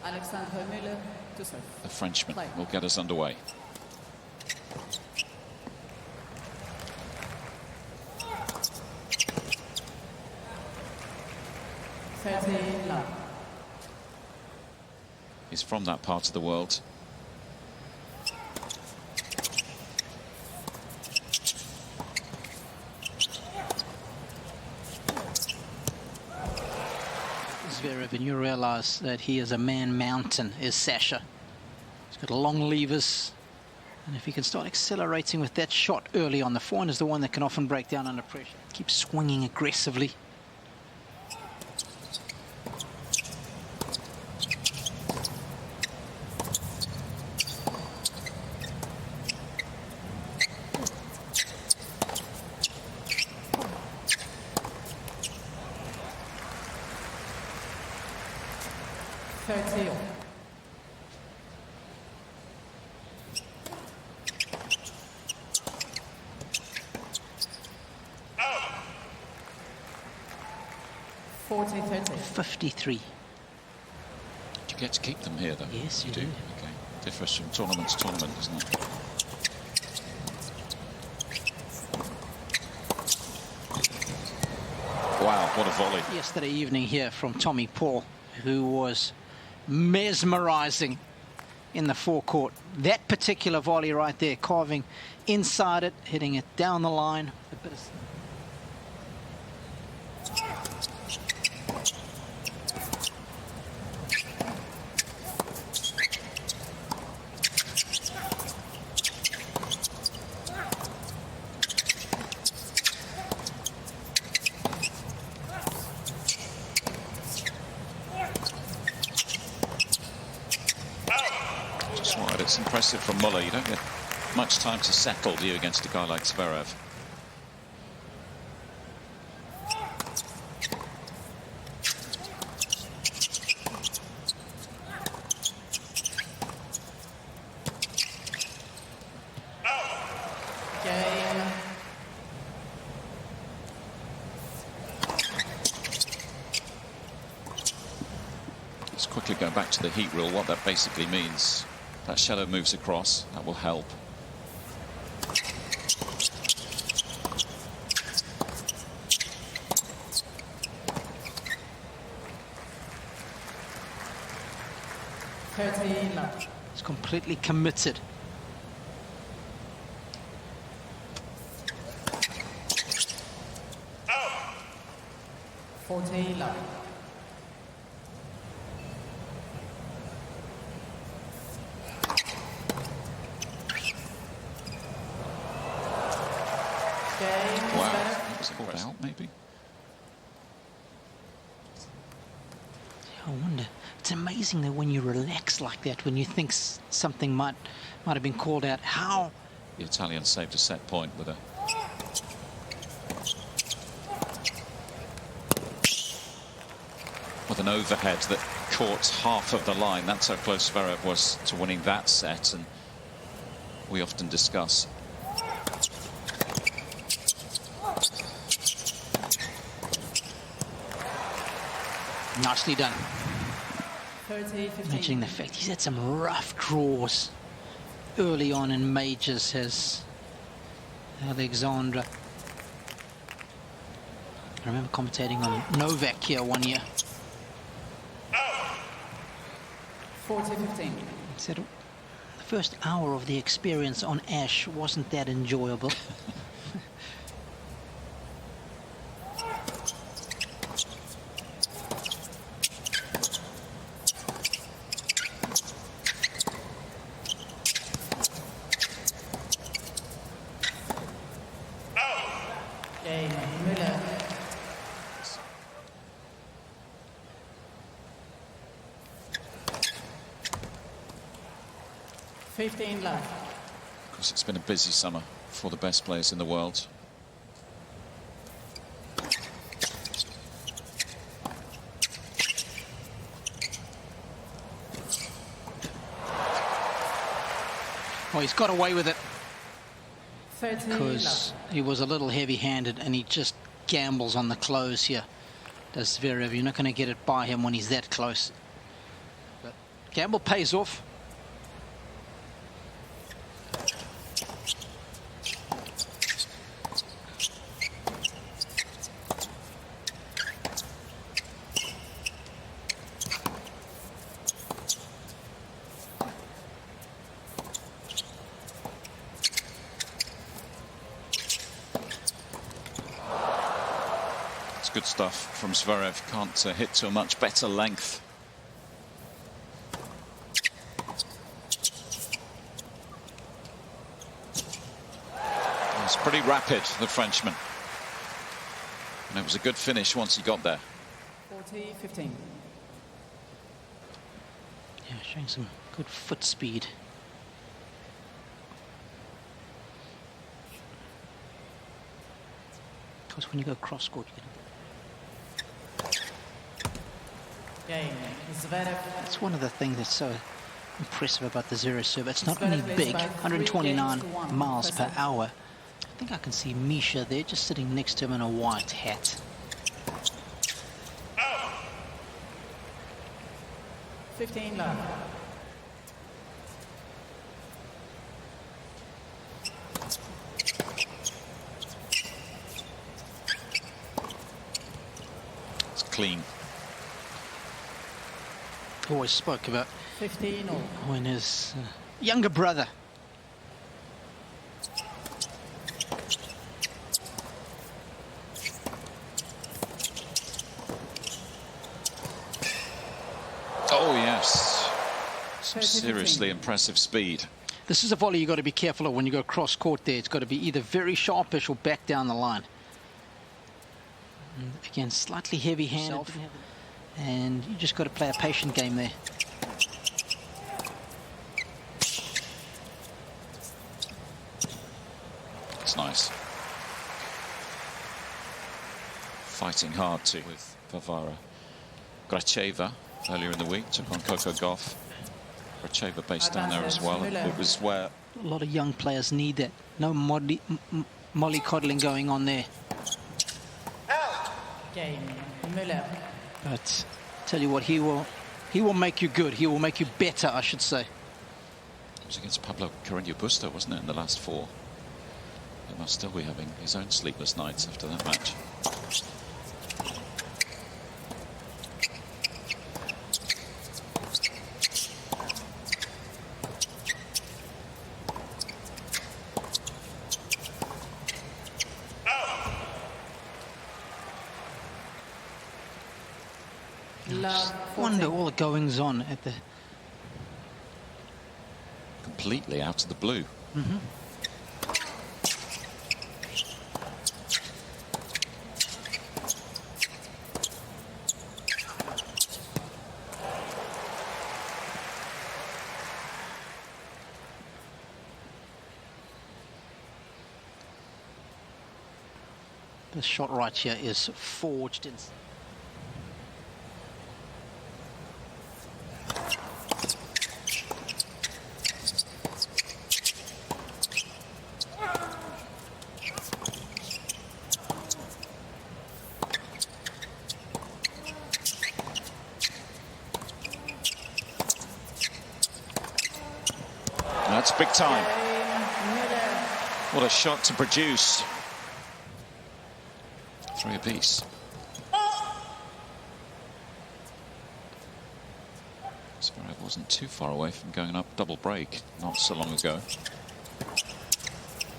Alexandre Muller to serve. The Frenchman will get us underway. He's from that part of the world. Zverev, and you realize that he is a man mountain, is Sasha. He's got long levers, and if he can start accelerating with that shot early on, the forehand is the one that can often break down under pressure. Keep swinging aggressively. Oh. 40-30. 53. Do you get to keep them here, though? Yes, you do. Okay. Differs from tournament to tournament, doesn't it? Wow, what a volley. Yesterday evening here from Tommy Paul, who was mesmerizing in the forecourt. That particular volley right there, carving inside it, hitting it down the line. A bit of... It's impressive from Muller. You don't get much time to settle, do you, against a guy like Zverev? Let's quickly go back to the heat rule, what that basically means. That shadow moves across, that will help. It's completely committed. Oh. 40 love. Wow, that was called out, maybe. I wonder. It's amazing that when you relax like that, when you think something might have been called out, how the Italian saved a set point with a an overhead that caught half of the line. That's how close Zverev was to winning that set, and we often discuss. Nicely done. 30-15. Mentioning the fact he's had some rough draws early on in majors, has Alexandre. I remember commentating on Novak here one year. 40-15. He said the first hour of the experience on Ash wasn't that enjoyable. Muller. 15 left. Of course, it's been a busy summer for the best players in the world. Well, he's got away with it 13 because he was a little heavy-handed, and he just gambles on the close here. Does Zverev? You're not going to get it by him when he's that close. Gamble pays off. Good stuff from Zverev. Can't hit to a much better length. It's pretty rapid, the Frenchman. And it was a good finish once he got there. 40-15. Yeah, showing some good foot speed. Because when you go cross court, you get Game. Zverev. That's one of the things that's so impressive about the Zverev serve. It's not only big, 129 miles per hour. I think I can see Misha there just sitting next to him in a white hat. 15 love. It's clean. Always spoke about 15 all. when his younger brother Oh yes, some 30-15. seriously impressive speed. This is a volley you've got to be careful of when you go cross court there. It's got to be either very sharpish or back down the line. And again, slightly heavy-handed. And you just got to play a patient game there. It's nice. Fighting hard too with Varvara. Gracheva earlier in the week took on Coco Gauff. Gracheva based down there as well. It was where A lot of young players need that. No mollycoddling going on there. Game. Muller. But tell you what, he will make you good. He will make you better, I should say. it was against Pablo Carreño Busta, wasn't it, in the last four? He must still be having his own sleepless nights after that match. Wonder all the goings on at the Completely out of the blue. This shot right here is forged in. That's big time. What a shot to produce. 3 apiece. Zverev wasn't too far away from going up double break not so long ago.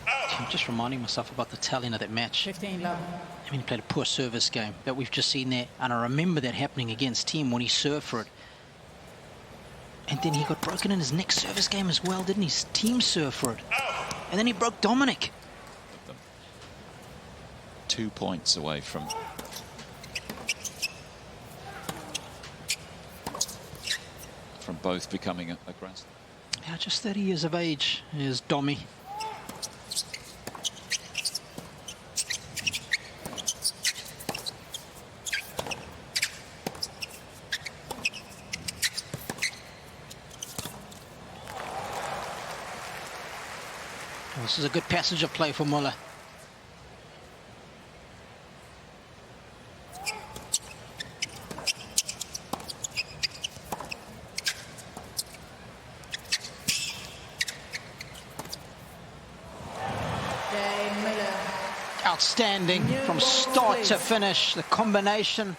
I'm just reminding myself about the telling of that match. 15 love. I mean, he played a poor service game that we've just seen there, and I remember that happening against Team when he served for it. And then he got broken in his next service game as well, didn't he? His team served for it. And then he broke Dominic. 2 points away from both becoming a Grand Slam. Yeah, just 30 years of age is Domi. This is a good passage of play for Muller. outstanding from start to finish. The combination.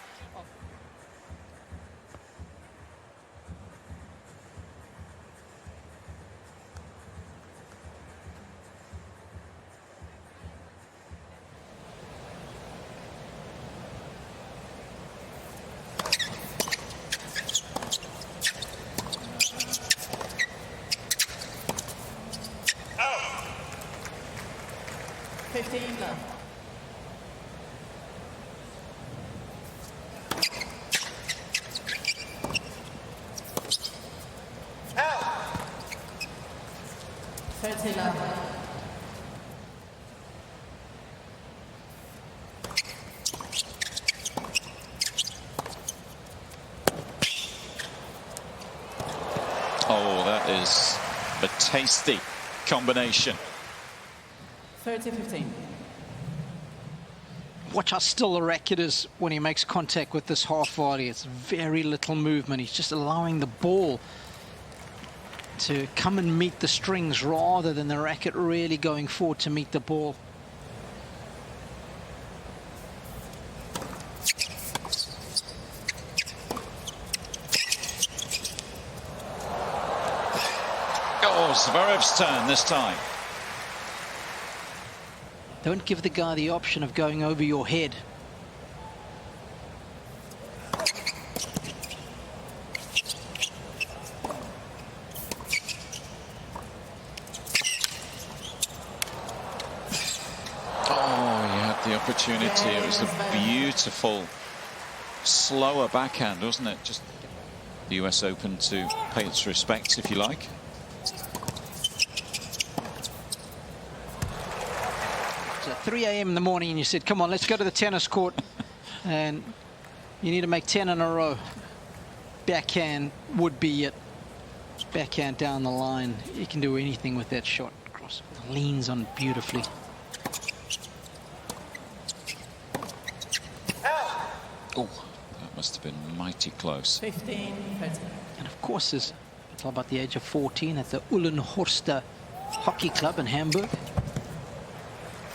Love. Out. 30 love. Oh, that is a tasty combination. 30-15. Watch how still the racket is when he makes contact with this half volley. It's very little movement. He's just allowing the ball to come and meet the strings rather than the racket really going forward to meet the ball. Oh, Zverev's turn this time. Don't give the guy the option of going over your head. Oh, he had the opportunity. It was a beautiful, slower backhand, wasn't it? Just the US Open to pay its respects, if you like. At 3 a.m. in the morning and you said, come on, let's go to the tennis court and you need to make 10 in a row. Backhand would be it. Backhand down the line. You can do anything with that shot. Cross leans on beautifully. Oh, that must have been mighty close. 15-30. And of course, it's all about the age of 14 at the Uhlenhorster Hockey Club in Hamburg.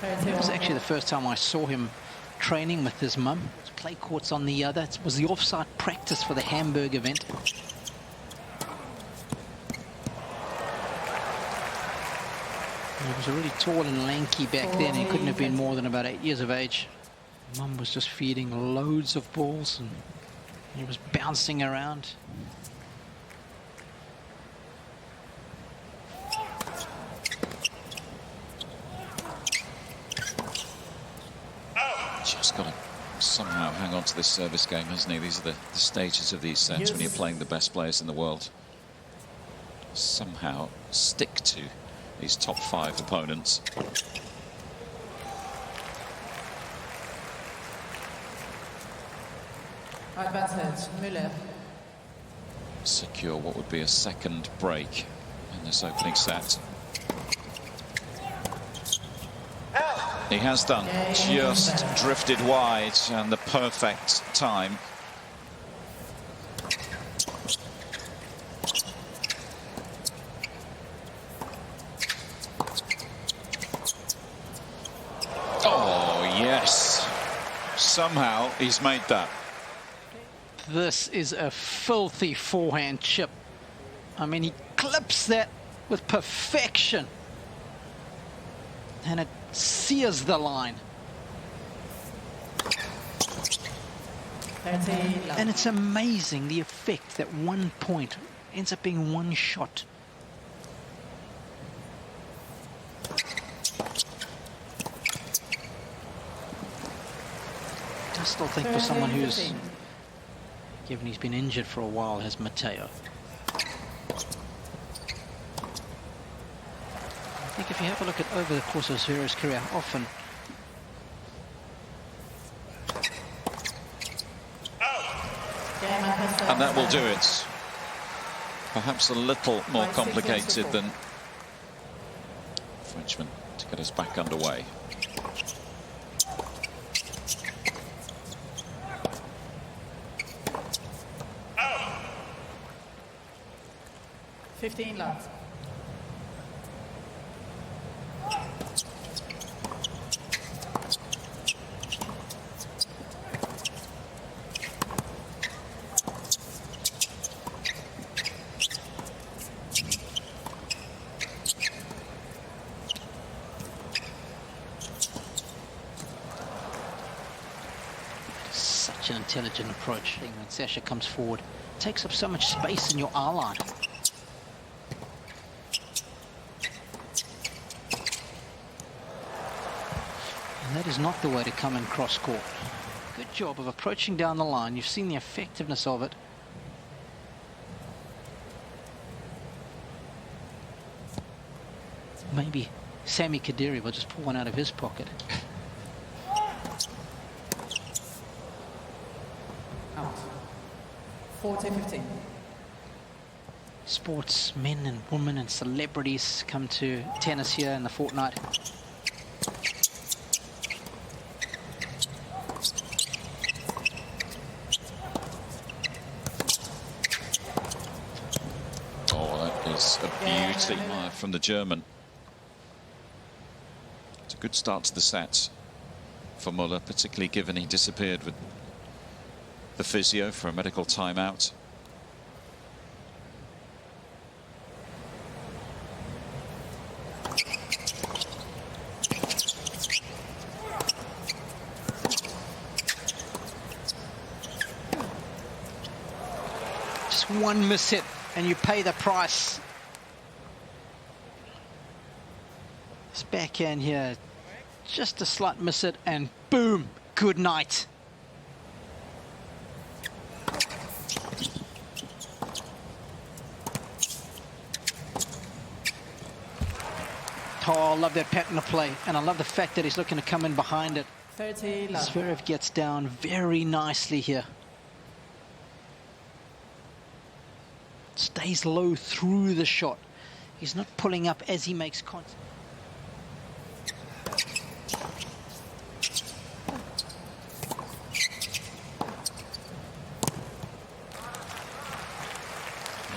It was actually the first time I saw him training with his mum. Clay courts on the other. It was the offside practice for the Hamburg event. He was really tall and lanky back then. He couldn't have been more than about 8 years of age. Mum was just feeding loads of balls and he was bouncing around. Just got to somehow hang on to this service game, hasn't he? These are the stages of these sets when you're playing the best players in the world. Somehow stick to these top 5 opponents. Advantage, Muller. Secure what would be a second break in this opening set. He has done, just drifted wide, and the perfect time. Oh, yes. Somehow he's made that. This is a filthy forehand chip. I mean, he clips that with perfection. And it sears the line. And it's amazing the effect that 1 point ends up being 1 shot. I still think for someone who's, given he's been injured for a while, has Matteo. I think if you have a look at over the course of Zverev's career, often and that will do it. Perhaps a little more complicated than Frenchman to get us back underway. Oh. 15 love. intelligent approach. When Sasha comes forward, takes up so much space in your R-line. And that is not the way to come in cross-court. Good job of approaching down the line. You've seen the effectiveness of it. Maybe Sammy Kadiri will just pull one out of his pocket. Out. 40-15. Sportsmen and women and celebrities come to tennis here in the fortnight. Oh, that is a beauty from the German. It's a good start to the set for Muller, particularly given he disappeared with the physio for a medical timeout. Just one miss hit and you pay the price. This backhand here, just a slight miss hit and boom, good night. Oh, I love that pattern of play, and I love the fact that he's looking to come in behind it. 30 love. Zverev gets down very nicely here. Stays low through the shot. He's not pulling up as he makes contact.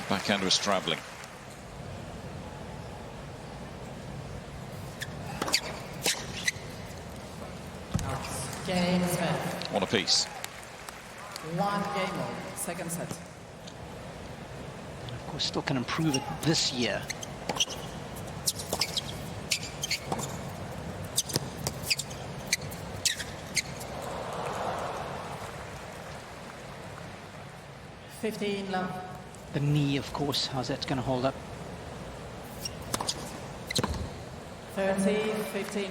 Backhand was travelling. Game set. One apiece. One game all. Second set. Of course, still can improve it this year. $15 love. The knee, of course, how's that going to hold up? 30-15.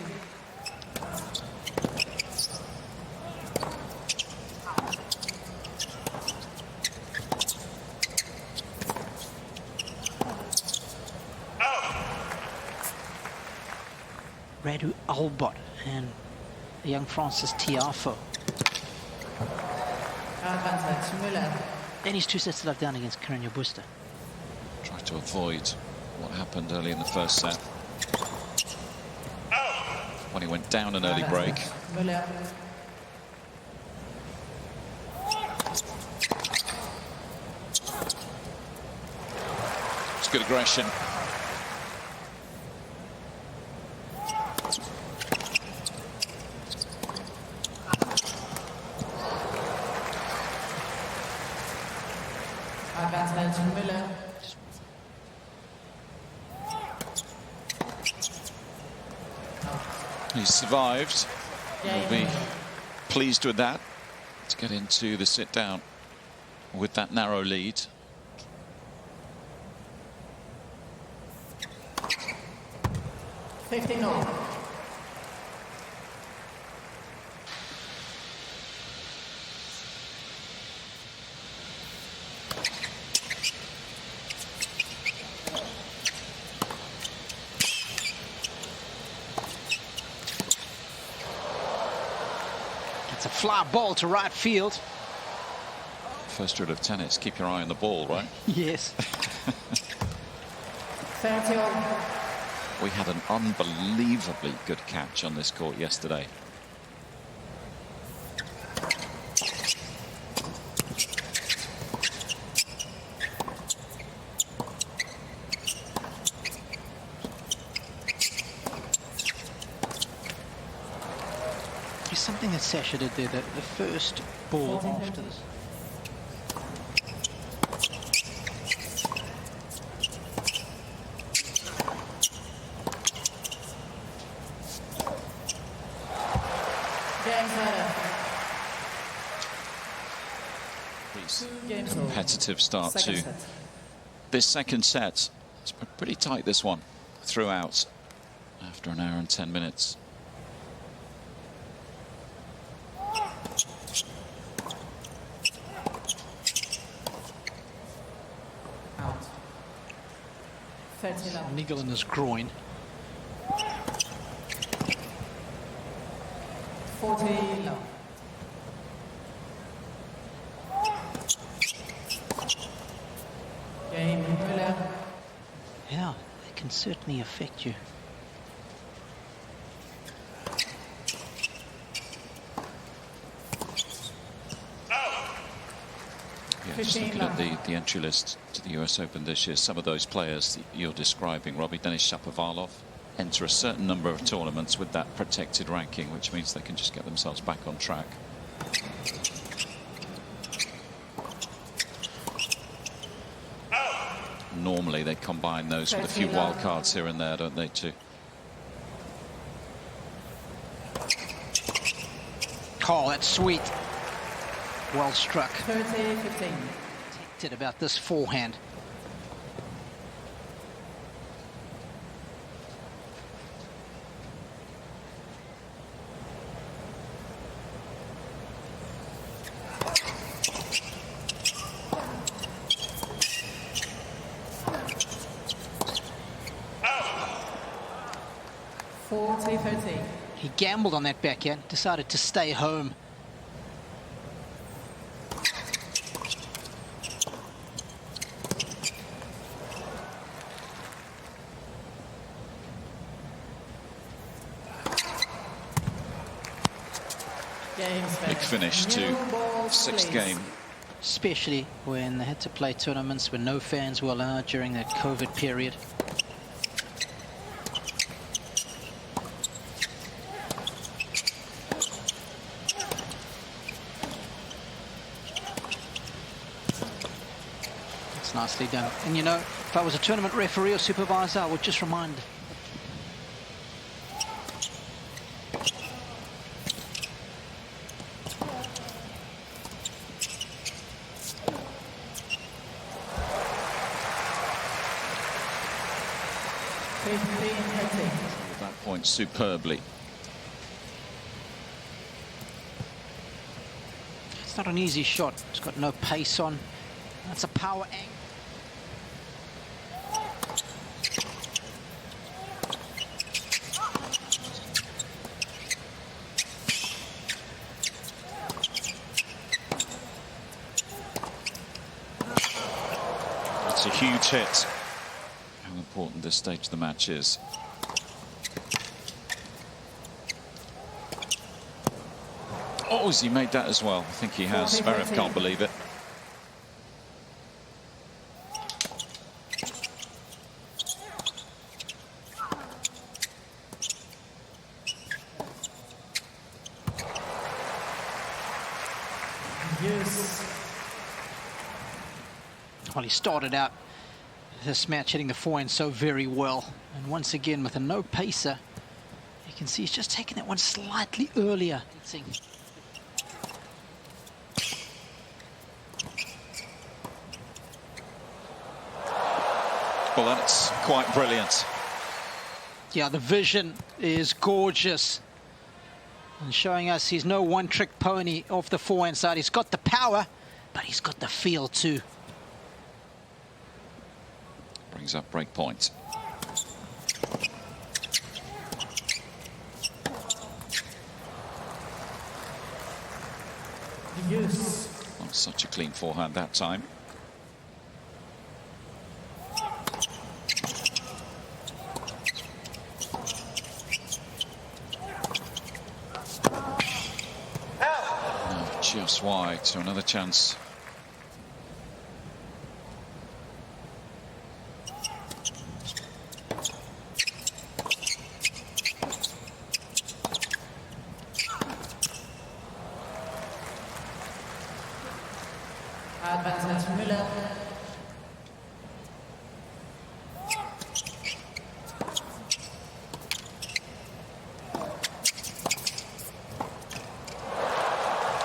Radu Albot and the young Francis Tiafo. Advantage, Muller. Then he's 2 sets to love down against Carreño Busta. Tried to avoid what happened early in the first set. When he went down an early break. Muller. It's good aggression. Advantage, Muller. He survived. He'll be pleased with that to get into the sit down with that narrow lead. $15 all. It's a fly ball to right field. First rule of tennis, keep your eye on the ball, right? Yes. 30 all. We had an unbelievably good catch on this court yesterday. There's something that Sasha did there, the first ball after this. competitive start Second to set. this second set. It's pretty tight, this one, throughout, after an hour and 10 minutes. Out. 30 love. Niggle in his groin. 40 love. Game Muller. Yeah, it can certainly affect you. Yeah, just looking at the entry list to the US Open this year, some of those players that you're describing, Robbie, Denis Shapovalov, enter a certain number of tournaments with that protected ranking, which means they can just get themselves back on track. Normally they combine those with a few wild cards here and there, don't they, too? Oh, that's sweet. Well struck. 30-15. Protected about this forehand. He gambled on that backhand, decided to stay home. Big finish to sixth game. Especially when they had to play tournaments when no fans were allowed during that COVID period. It's nicely done. And you know, if I was a tournament referee or supervisor, I would just remind. That point superbly. It's not an easy shot. It's got no pace on. That's a power angle. That's a huge hit. How important this stage of the match is. Oh, has he made that as well? I think he has. Zverev can't believe it. Yes. Well, he started out this match hitting the forehand so very well. And once again, with a no pacer, you can see he's just taking that one slightly earlier. Well, that's quite brilliant. Yeah, the vision is gorgeous. And showing us he's no one-trick pony off the forehand side. He's got the power, but he's got the feel too. Brings up break point. Yes. Not such a clean forehand that time. No, just wide, so another chance. Alexandre Muller.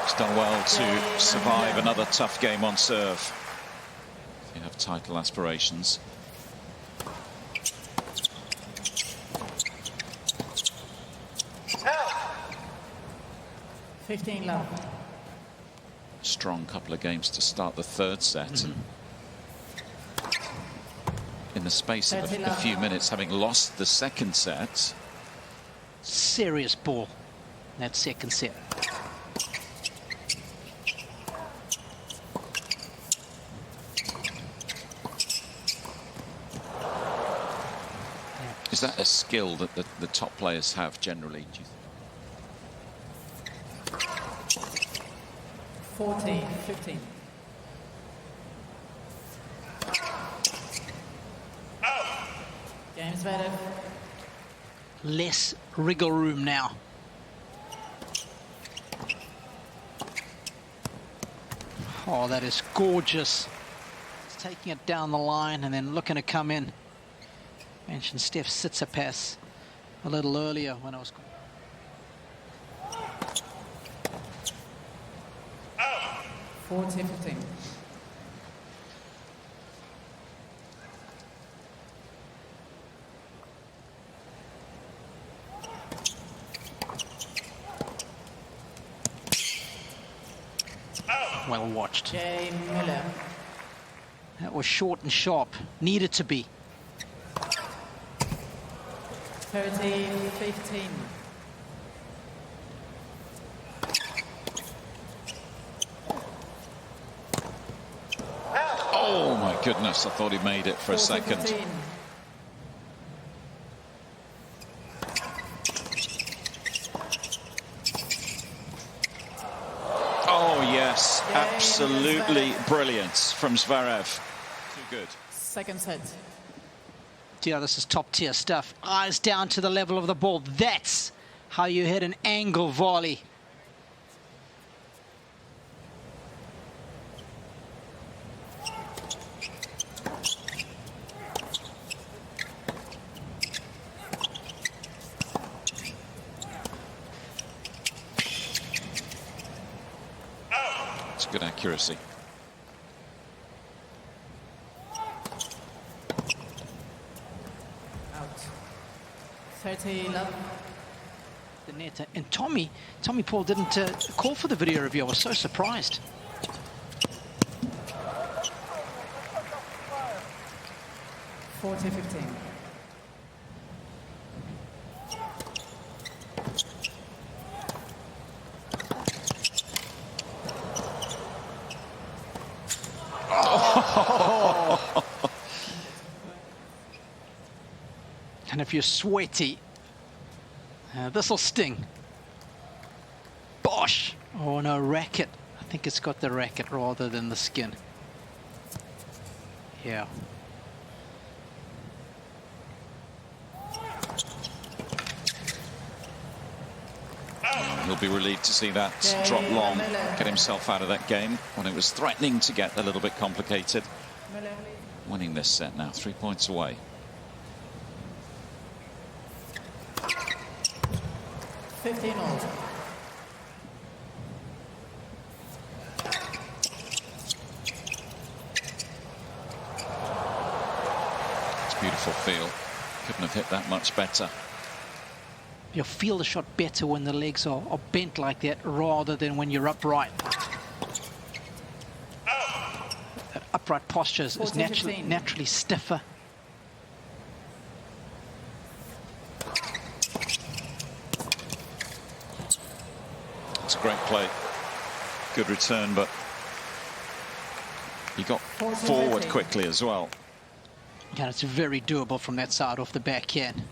He's done well to survive another tough game on serve. you have title aspirations. 15 love. Strong couple of games to start the third set. In the space of a few minutes, having lost the second set. Serious ball, that second set. Is that a skill that the top players have generally, do you think? 14, 15. Game Zverev. Less wriggle room now. Oh, that is gorgeous. It's taking it down the line and then looking to come in. Mentioned Steph Tsitsipas a little earlier when I was... 14, 15. Well watched. Muller. That was short and sharp. Needed to be. 13, 15. Oh my goodness, I thought he made it for a second. 15. Oh yes, absolutely brilliant from Zverev. Too good. Second set. Yeah, this is top tier stuff. Eyes down to the level of the ball. That's how you hit an angle volley. It's good accuracy. Out. 30 love. The net. And Tommy Paul didn't call for the video review. I was so surprised. Forty, 15. And if you're sweaty, this'll sting. Bosh! Oh no, racket. I think it's got the racket rather than the skin. Yeah. He'll be relieved to see that drop long, get himself out of that game when it was threatening to get a little bit complicated. Winning this set now, 3 points away. $15. It's a beautiful feel. Couldn't have hit that much better. You'll feel the shot better when the legs are bent like that rather than when you're upright. That upright posture is naturally stiffer. It's a great play. Good return, but he got forward quickly as well. Yeah, it's very doable from that side off the backhand.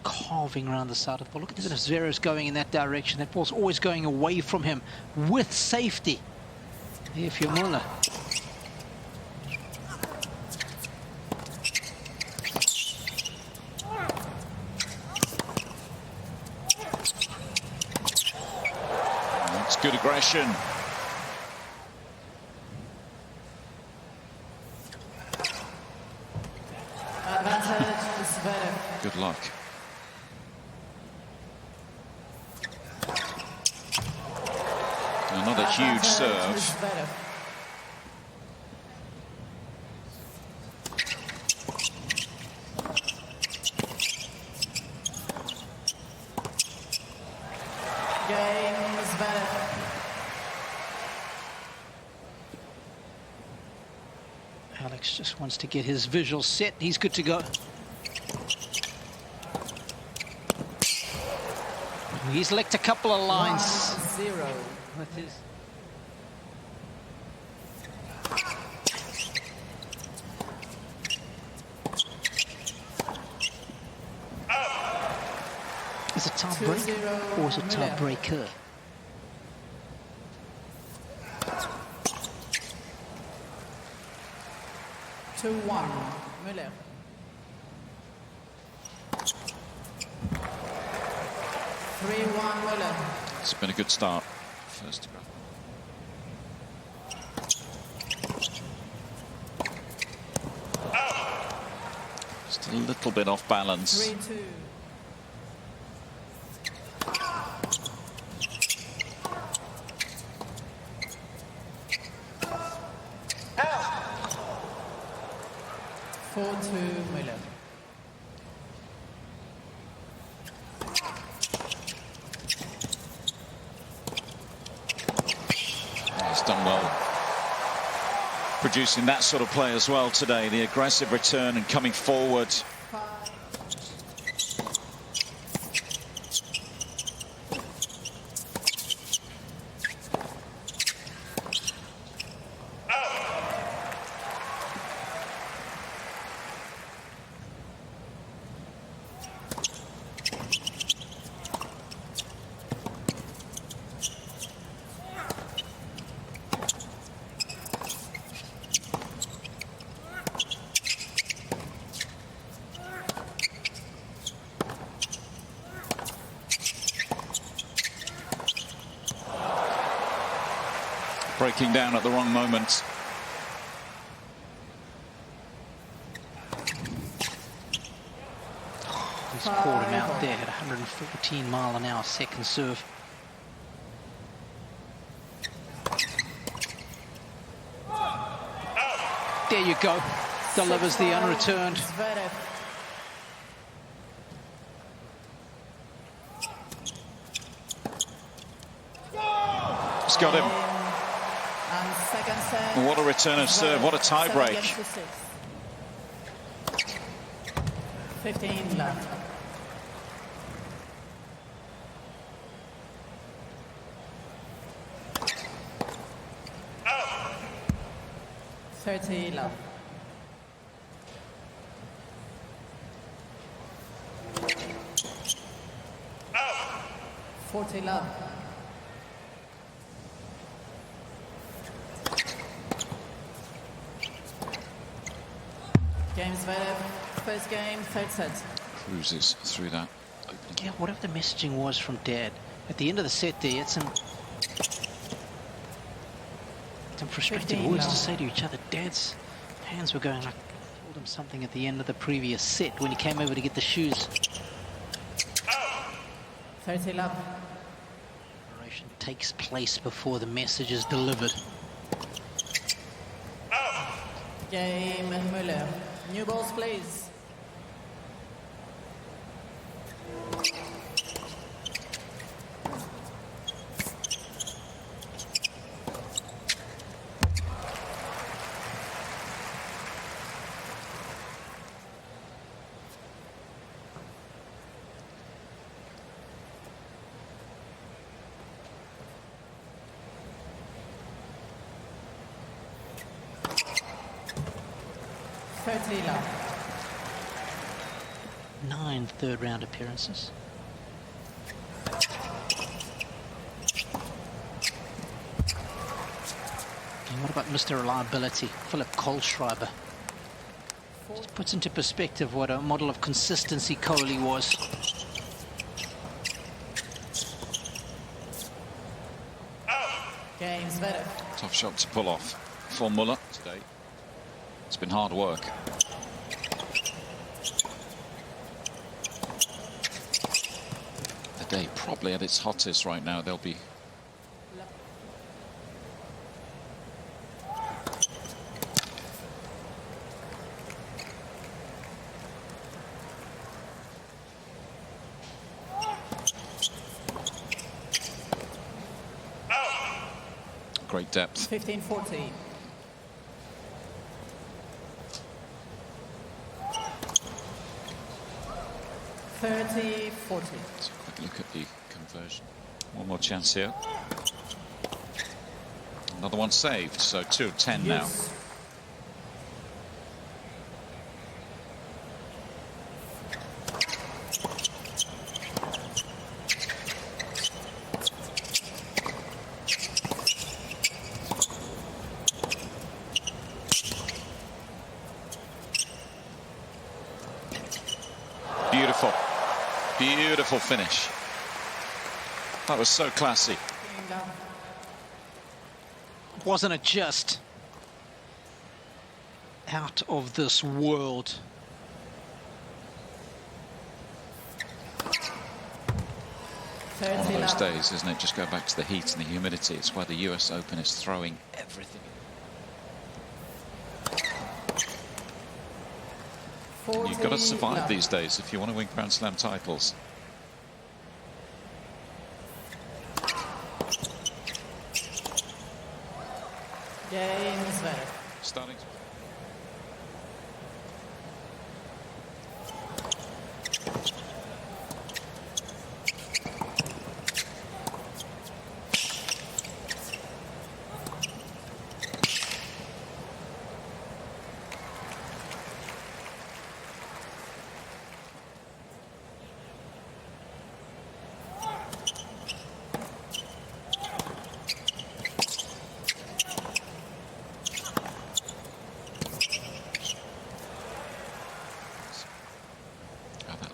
Carving around the side of the ball. Look at the Zverev's going in that direction. That ball's always going away from him with safety. If you're Muller. That's good aggression. Advantage Zverev. Good luck. Another huge serve. Zverev. Game Zverev. Alex just wants to get his visual set. He's good to go. He's licked a couple of lines. 1-0. With his is it tiebreak or is it tiebreaker? Muller. Muller. It's been a good start. First go. Just a little bit off balance. 3-2. Muller. He's done well producing that sort of play as well today. The aggressive return and coming forward. Breaking down at the wrong moment. He's caught him out there at 114-mile-an-hour second serve. There you go. Delivers the unreturned. Zverev. It's got him. And second set. What a return of serve. What a tie break. 15 left. Oh. 30 left. Oh. 40 left. Game Zverev, first game, third set. Cruises through that. Yeah, whatever the messaging was from Dad. At the end of the set there, he had some frustrated words to say to each other. Dad's hands were going like, I told him something at the end of the previous set when he came over to get the shoes. 30 love. Preparation takes place before the message is delivered. Game Muller. New balls, please. Nine third-round appearances. And what about Mr. Reliability, Philip Kohlschreiber? Just puts into perspective what a model of consistency Kohli was. Game Zverev. Tough shot to pull off for Muller today. It's been hard work. The day probably at its hottest right now. They'll be great depth. 15-14. Look at the conversion. One more chance here. Another one saved, so 2 of 10 now. Beautiful. Beautiful finish. That was so classy. Wasn't it just out of this world? One of those days, isn't it? Just go back to the heat and the humidity. It's why the US Open is throwing everything. You've got to survive these days if you want to win Grand Slam titles. Zverev. Starting.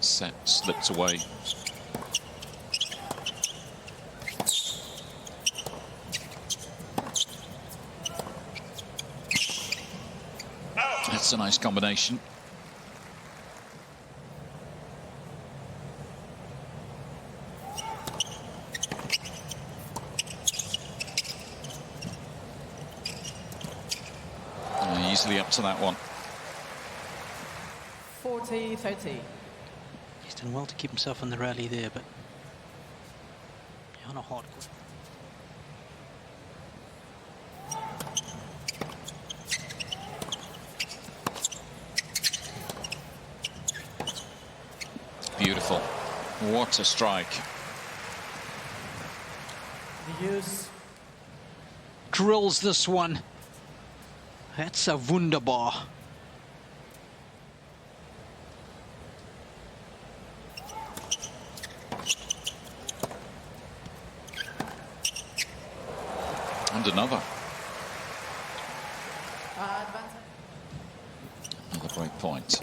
Set slipped away. That's a nice combination. Easily up to that one. 40-30. He's done well to keep himself in the rally there, but on a hard court. Beautiful. What a strike. Drills this one. That's a wunderbar. And another. Another break point.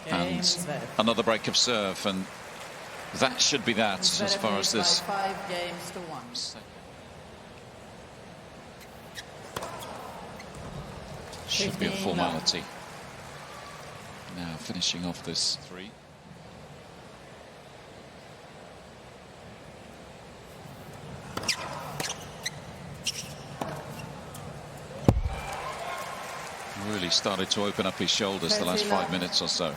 And another break of serve, and that should be that as far as this. 5 games to 1. Should be a formality. Now finishing off this 3. Really started to open up his shoulders the last 5 minutes or so.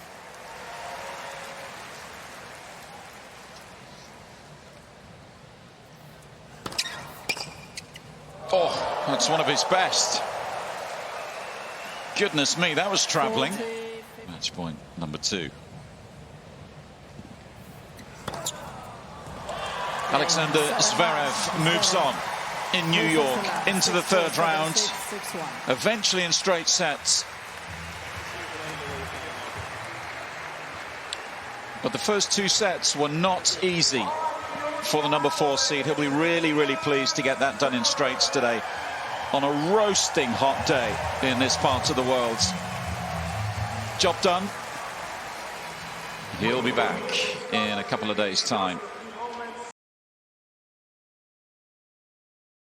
Oh, that's one of his best. Goodness me, that was travelling. Match point number 2. Alexander Zverev moves on in New York into the 3rd round, eventually in straight sets. But the first 2 sets were not easy for the number 4 seed. He'll be really, really pleased to get that done in straights today on a roasting hot day in this part of the world. Job done. He'll be back in a couple of days' time.